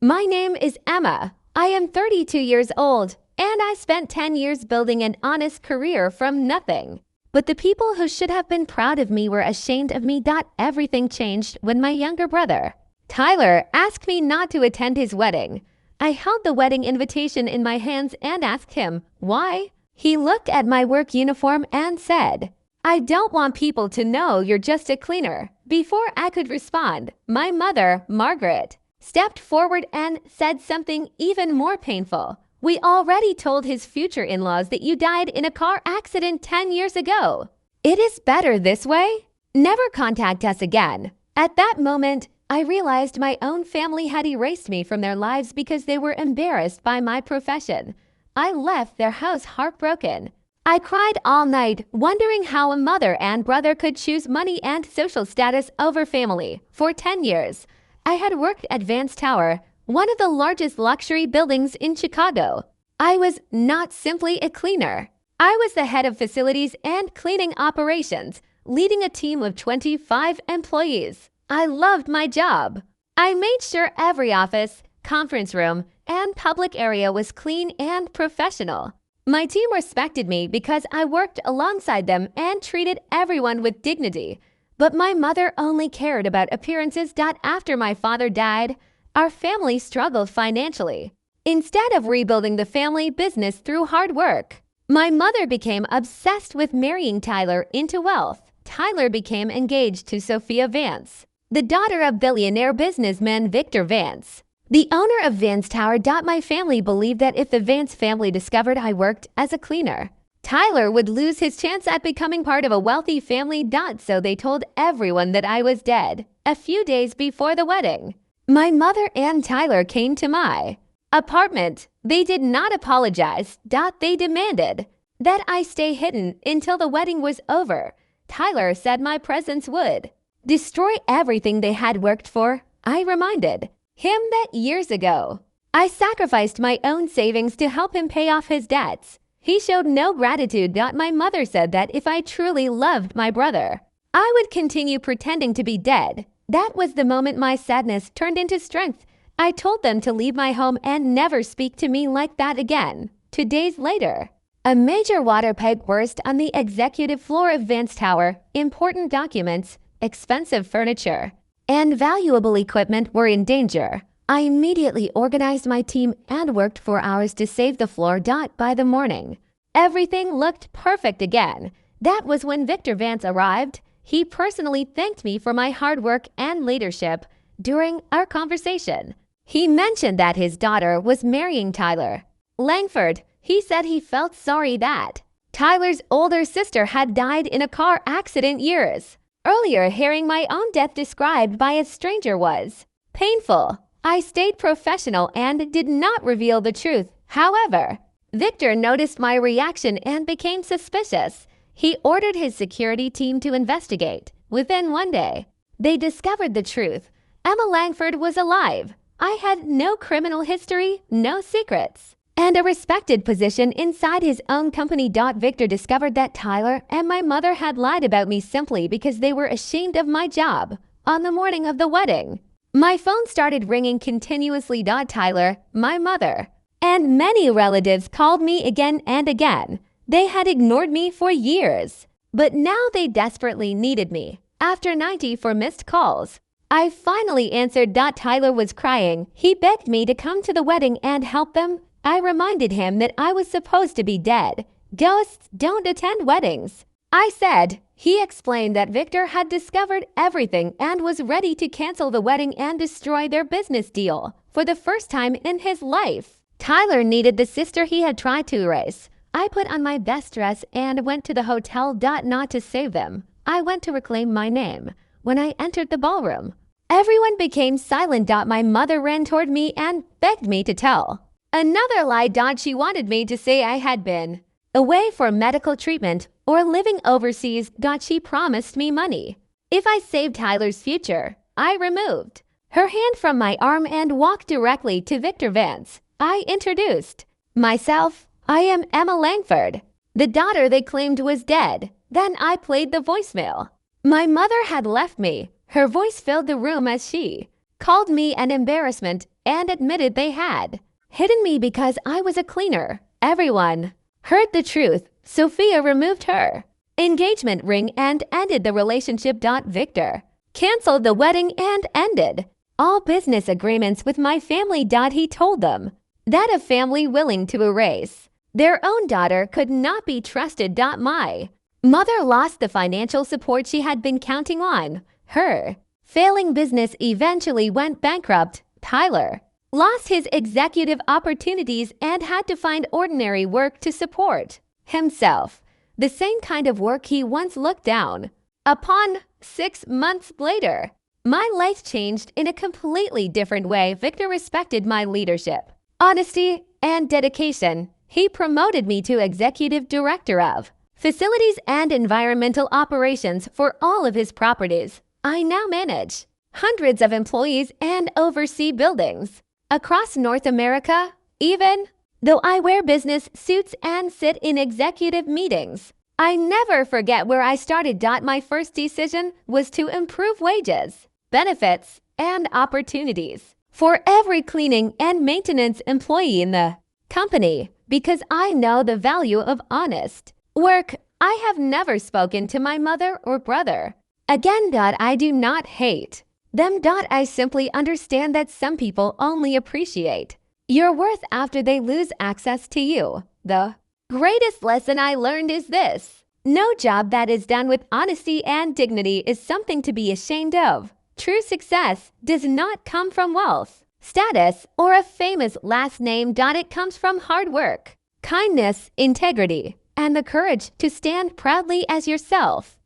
My name is Emma. I am 32 years old, and I spent 10 years building an honest career from nothing. But the people who should have been proud of me were ashamed of me. Everything changed when my younger brother, Tyler, asked me not to attend his wedding. I held the wedding invitation in my hands and asked him, why? He looked at my work uniform and said, I don't want people to know you're just a cleaner. Before I could respond, my mother, Margaret, stepped forward and said something even more painful. We already told his future in-laws that you died in a car accident 10 years ago. It is better this way. Never contact us again. At that moment, I realized my own family had erased me from their lives because they were embarrassed by my profession. I left their house heartbroken. I cried all night, wondering how a mother and brother could choose money and social status over family. For 10 years, I had worked at Vance Tower, one of the largest luxury buildings in Chicago. I was not simply a cleaner. I was the head of facilities and cleaning operations, leading a team of 25 employees. I loved my job. I made sure every office, conference room, and public area was clean and professional. My team respected me because I worked alongside them and treated everyone with dignity. But my mother only cared about appearances. After my father died, our family struggled financially. Instead of rebuilding the family business through hard work, my mother became obsessed with marrying Tyler into wealth. Tyler became engaged to Sophia Vance, the daughter of billionaire businessman Victor Vance, the owner of Vance Tower. My family believed that if the Vance family discovered I worked as a cleaner, Tyler would lose his chance at becoming part of a wealthy family. So they told everyone that I was dead. A few days before the wedding, my mother and Tyler came to my apartment. They did not apologize. They demanded that I stay hidden until the wedding was over. Tyler said my presence would destroy everything they had worked for. I reminded him that years ago, I sacrificed my own savings to help him pay off his debts. He showed no gratitude. My mother said that if I truly loved my brother, I would continue pretending to be dead. That was the moment my sadness turned into strength. I told them to leave my home and never speak to me like that again. 2 days later, a major water pipe burst on the executive floor of Vance Tower. Important documents, expensive furniture, and valuable equipment were in danger. I immediately organized my team and worked for hours to save the floor. By the morning, everything looked perfect again. That was when Victor Vance arrived. He personally thanked me for my hard work and leadership. During our conversation, he mentioned that his daughter was marrying Tyler Langford. He said he felt sorry that Tyler's older sister had died in a car accident years earlier. Hearing my own death described by a stranger was painful. I stayed professional and did not reveal the truth. However, Victor noticed my reaction and became suspicious. He ordered his security team to investigate. Within 1 day, they discovered the truth. Emma Langford was alive. I had no criminal history, no secrets, and a respected position inside his own company. Victor discovered that Tyler and my mother had lied about me simply because they were ashamed of my job. On the morning of the wedding, my phone started ringing continuously. Tyler, my mother, and many relatives called me again and again. They had ignored me for years, but now they desperately needed me. After 94 missed calls, I finally answered. Tyler was crying. He begged me to come to the wedding and help them. I reminded him that I was supposed to be dead. Ghosts don't attend weddings, I said. He explained that Victor had discovered everything and was ready to cancel the wedding and destroy their business deal. For the first time in his life, Tyler needed the sister he had tried to erase. I put on my best dress and went to the hotel. Not to save them, I went to reclaim my name. When I entered the ballroom, everyone became silent. My mother ran toward me and begged me to tell another lie. She wanted me to say I had been away for medical treatment or living overseas. She promised me money if I saved Tyler's future. I removed her hand from my arm and walked directly to Victor Vance. I introduced myself. I am Emma Langford, the daughter they claimed was dead. Then I played the voicemail. My mother had left me. Her voice filled the room as she called me an embarrassment, and admitted they had hidden me because I was a cleaner. Everyone heard the truth. Sophia removed her engagement ring and ended the relationship. Victor canceled the wedding and ended all business agreements with my family. He told them that a family willing to erase their own daughter could not be trusted. My mother lost the financial support she had been counting on. Her failing business eventually went bankrupt. Tyler lost his executive opportunities and had to find ordinary work to support himself. The same kind of work he once looked down upon. 6 months later, my life changed in a completely different way. Victor respected my leadership, honesty, and dedication. He promoted me to executive director of facilities and environmental operations for all of his properties. I now manage hundreds of employees and oversee buildings across North America, even though I wear business suits and sit in executive meetings. I never forget where I started. My first decision was to improve wages, benefits, and opportunities for every cleaning and maintenance employee in the company because I know the value of honest work. I have never spoken to my mother or brother again. I do not hate them. I simply understand that some people only appreciate your worth after they lose access to you. The greatest lesson I learned is this: no job that is done with honesty and dignity is something to be ashamed of. True success does not come from wealth, status, or a famous last name. It comes from hard work, kindness, integrity, and the courage to stand proudly as yourself.